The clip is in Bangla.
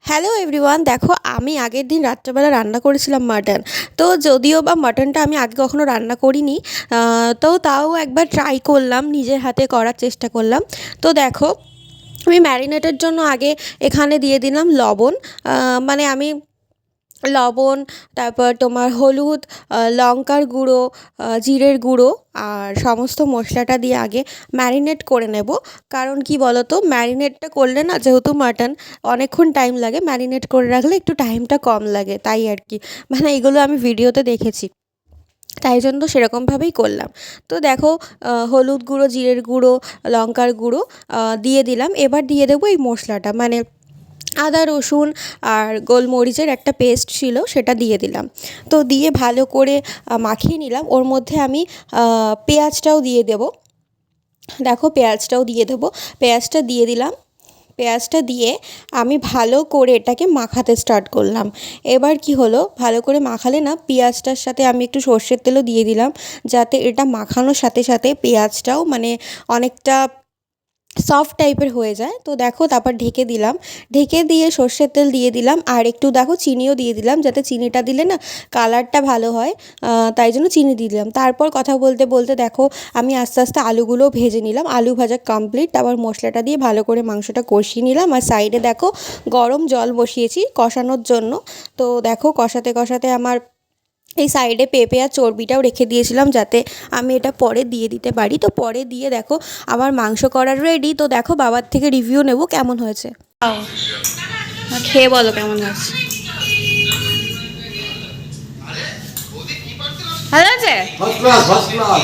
হ্যালো এভরিওয়ান, দেখো আমি আগের দিন রাত্রেবেলা রান্না করেছিলাম মাটন। তো যদিও বা মাটনটা আমি আগে কখনো রান্না করিনি, তো তাও একবার ট্রাই করলাম, নিজের হাতে করার চেষ্টা করলাম। তো দেখো, আমি ম্যারিনেটের জন্য আগে এখানে দিয়ে দিলাম লবণ। মানে আমি লবণ, তারপর তোমার হলুদ, লঙ্কার গুঁড়ো, জিরের গুঁড়ো আর সমস্ত মশলাটা দিয়ে আগে ম্যারিনেট করে নেব। কারণ কি বলো তো, ম্যারিনেটটা করলে না, যেহেতু মাটন অনেকক্ষণ টাইম লাগে, ম্যারিনেট করে রাখলে একটু টাইমটা কম লাগে, তাই আর কি। মানে এগুলো আমি ভিডিওতে দেখেছি, তাই জন্য সেরকমভাবেই করলাম। তো দেখো, হলুদ গুঁড়ো, জিরের গুঁড়ো, লঙ্কার গুঁড়ো দিয়ে দিলাম। এবার দিয়ে দেবো এই মশলাটা, মানে আদা রসুন আর গোলমরিচের একটা পেস্ট ছিল, সেটা দিয়ে দিলাম। তো দিয়ে ভালো করে মাখিয়ে নিলাম। ওর মধ্যে আমি পেঁয়াজটাও দিয়ে দেবো। দেখো, পেঁয়াজটাও দিয়ে দেবো। পেঁয়াজটা দিয়ে দিলাম। পেঁয়াজটা দিয়ে আমি ভালো করে এটাকে মাখাতে স্টার্ট করলাম। এবার কি হলো, ভালো করে মাখালে না, পেঁয়াজটার সাথে আমি একটু সর্ষের তেলও দিয়ে দিলাম, যাতে এটা মাখানোর সাথে সাথে পেঁয়াজটাও মানে অনেকটা সফট টাইপের হয়ে যায়। তো দেখো, তারপর ঢেকে দিলাম। ঢেকে দিয়ে সর্ষের তেল দিয়ে দিলাম, আর একটু দেখো চিনিও দিয়ে দিলাম, যাতে চিনিটা দিলে না কালারটা ভালো হয়। তাই জন্য চিনি দিয়ে দিলাম। তারপর কথা বলতে বলতে দেখো, আমি আস্তে আস্তে আলুগুলোও ভেজে নিলাম। আলু ভাজা কমপ্লিট। তারপর মশলাটা দিয়ে ভালো করে মাংসটা কষিয়ে নিলাম। আর সাইডে দেখো, গরম জল বসিয়েছি কষানোর জন্য। তো দেখো, কষাতে কষাতে আমার এই সাইডে পেঁপে আর চর্বিটাও রেখে দিয়েছিলাম, যাতে আমি এটা পরে দিয়ে দিতে পারি। তো পরে দিয়ে দেখো, আমার মাংস করার রেডি। তো দেখো, বাবার থেকে রিভিউ নেব কেমন হয়েছে। খেয়ে বলো কেমন হয়েছে। ভালো আছে। First class first class.